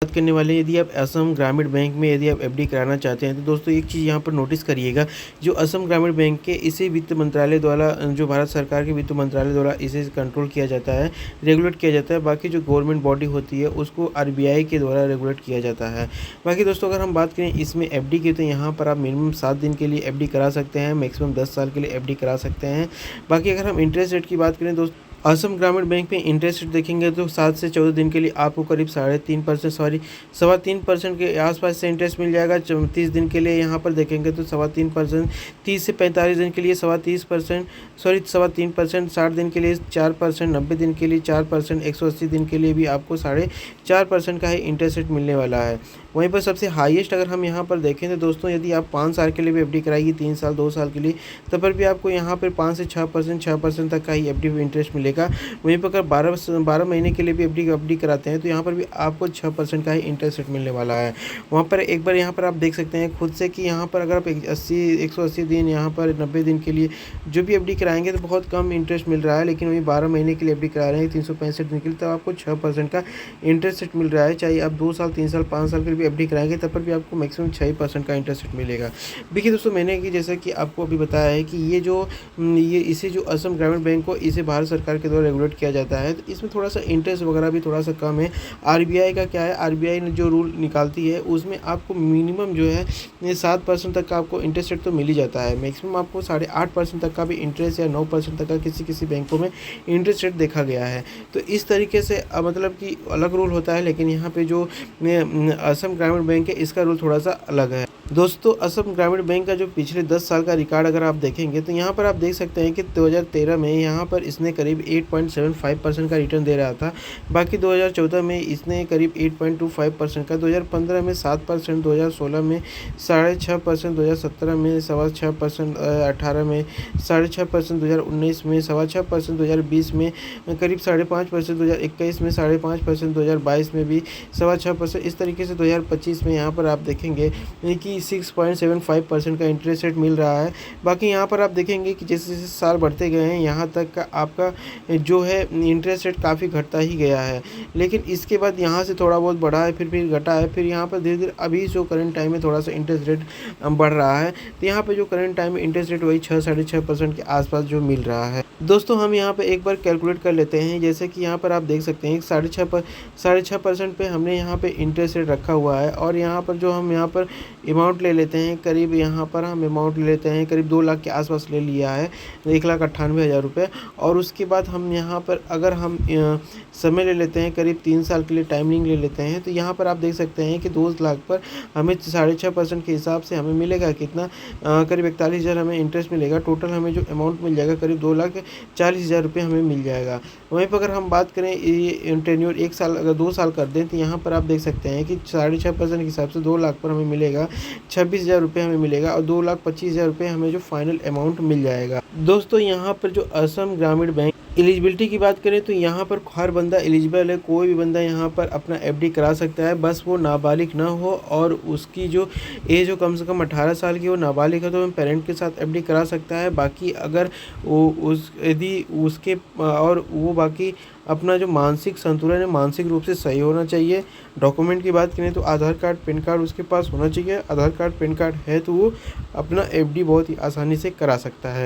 बात करने वाले हैं यदि आप असम ग्रामीण बैंक में यदि आप एफडी कराना चाहते हैं तो दोस्तों एक चीज़ यहाँ पर नोटिस करिएगा। जो असम ग्रामीण बैंक के इसे वित्त मंत्रालय द्वारा जो भारत सरकार के वित्त मंत्रालय द्वारा इसे कंट्रोल किया जाता है, रेगुलेट किया जाता है। बाकी जो गवर्नमेंट बॉडी होती है उसको आरबीआई के द्वारा रेगुलेट किया जाता है। बाकी दोस्तों अगर हम बात करें इसमें एफडी की तो यहाँ पर आप मिनिमम 7 दिन के लिए एफडी करा सकते हैं, मैक्सिमम 10 साल के लिए एफडी करा सकते हैं। बाकी अगर हम इंटरेस्ट रेट की बात करें दोस्तों, असम ग्रामीण बैंक में इंटरेस्ट रेट देखेंगे तो 7 से 14 दिन के लिए आपको करीब 3.5% के आसपास से इंटरेस्ट मिल जाएगा। 30 दिन के लिए यहाँ पर देखेंगे तो 3.25%, 30 से 45 दिन के लिए 3.25%, 60 दिन के लिए 4%, 90 दिन के लिए 4%, 180 दिन के लिए भी आपको 4.5% का ही इंटरेस्ट रेट मिलने वाला है। वहीं पर सबसे हाईएस्ट अगर हम यहाँ पर देखें तो दोस्तों यदि आप 5 साल के लिए भी एफडी कराइए, 3 साल 2 साल के लिए, तब पर भी आपको यहाँ पर 5 से 6% तक का ही एफडी इंटरेस्ट मिलेगा। वहीं पर अगर 12 महीने के लिए भी एफडी कराते हैं तो यहाँ पर भी आपको 6% का ही इंटरेस्ट रेट मिलने वाला है। वहाँ पर एक बार यहाँ पर आप देख सकते हैं खुद से कि यहाँ पर अगर आप 180 दिन यहाँ पर 90 दिन के लिए जो भी एफडी कराएंगे तो बहुत कम इंटरेस्ट मिल रहा है। लेकिन वही 12 महीने के लिए एफडी करा रहे हैं 365 दिन के लिए तो आपको 6% का इंटरेस्ट रेट मिल रहा है। चाहे आप 2 साल 3 साल 5 साल के लिए भी एफडी कराएंगे तब पर भी आपको मैक्सिमम 6% का इंटरेस्ट रेट मिलेगा। देखिए दोस्तों मैंने कि जैसा कि आपको अभी बताया है कि इसे जो असम ग्रामीण बैंक को इसे भारत सरकार के द्वारा रेगुलेट किया जाता है तो इसमें थोड़ा सा इंटरेस्ट वगैरह भी थोड़ा सा कम है। आरबीआई का क्या है, आरबीआई ने जो रूल निकालती है उसमें आपको मिनिमम जो है 7% तक का आपको इंटरेस्ट रेट तो मिल ही जाता है। मैक्सिमम आपको 8.5% तक का भी इंटरेस्ट या 9% तक का किसी बैंकों में इंटरेस्ट रेट देखा गया है। तो इस तरीके से मतलब कि अलग रूल होता है। लेकिन यहाँ पे जो असम ग्रामीण बैंक है इसका रूल थोड़ा सा अलग है। दोस्तों असम ग्रामीण बैंक का जो पिछले 10 साल का रिकॉर्ड अगर आप देखेंगे तो यहाँ पर आप देख सकते हैं कि 2013 में यहाँ पर इसने करीब 8.75% का रिटर्न दे रहा था। बाकी 2014 में इसने करीब 8.25% का, 2015 में 7%, 2016 में 6.5%, 2017 में 6.25%, 2018 में 6.5%, 2019 में 6.25%, 2020 में करीब 5.5%, 2021 में 5.5%, 2022 में भी 6.5%। इस तरीके से 2025 में यहाँ पर आप देखेंगे कि 6.75% का इंटरेस्ट रेट मिल रहा है। बाकी यहाँ पर आप देखेंगे कि जैसे जैसे साल बढ़ते गए हैं यहाँ तक का आपका जो है इंटरेस्ट रेट काफ़ी घटता ही गया है। लेकिन इसके बाद यहाँ से थोड़ा बहुत बढ़ा है, फिर घटा है, फिर यहाँ पर धीरे धीरे अभी जो करंट टाइम में थोड़ा सा इंटरेस्ट रेट बढ़ रहा है। तो यहाँ पर जो करंट टाइम में इंटरेस्ट रेट वही 6-6.5% के आसपास जो मिल रहा है। दोस्तों हम यहाँ पे एक बार कैलकुलेट कर लेते हैं। जैसे कि यहाँ पर आप देख सकते हैं 6.5% पे हमने यहाँ पे इंटरेस्ट रेट रखा हुआ है। और यहाँ पर जो हम यहाँ पर अमाउंट ले लेते हैं करीब यहाँ पर हम अमाउंट ले लेते हैं करीब 2 लाख के आसपास ले लिया है, 1,98,000 रुपये। और उसके बाद हम यहाँ पर अगर हम समय ले लेते हैं करीब 3 साल के लिए टाइमिंग ले लेते हैं तो यहाँ पर आप देख सकते हैं कि 2 लाख पर हमें 6.5% के हिसाब से हमें मिलेगा कितना, करीब 41,000 हमें इंटरेस्ट मिलेगा। टोटल हमें जो अमाउंट मिल जाएगा करीब 2,40,000 रुपये हमें मिल जाएगा। वहीं पर अगर हम बात करें ये टेन्योर 1 साल अगर 2 साल कर दें तो यहाँ पर आप देख सकते हैं कि 6.5% के हिसाब से 2 लाख पर हमें मिलेगा 26,000 रुपये हमें मिलेगा और 2,25,000 रुपये हमें जो फाइनल अमाउंट मिल जाएगा। दोस्तों यहाँ पर जो असम ग्रामीण बैंक एलिजिबिलिटी की बात करें तो यहाँ पर हर बंदा एलिजिबल है, कोई भी बंदा यहाँ पर अपना एफडी करा सकता है, बस वो नाबालिग ना हो और उसकी जो एज हो कम से कम 18 साल की हो, नाबालिग है तो पेरेंट के साथ एफडी करा सकता है। बाकी अगर यदि उसके और वो बाकी अपना जो मानसिक संतुलन है मानसिक रूप से सही होना चाहिए। डॉक्यूमेंट की बात करें तो आधार कार्ड पैन कार्ड उसके पास होना चाहिए। आधार कार्ड पैन कार्ड है तो वो अपना एफडी बहुत ही आसानी से करा सकता है।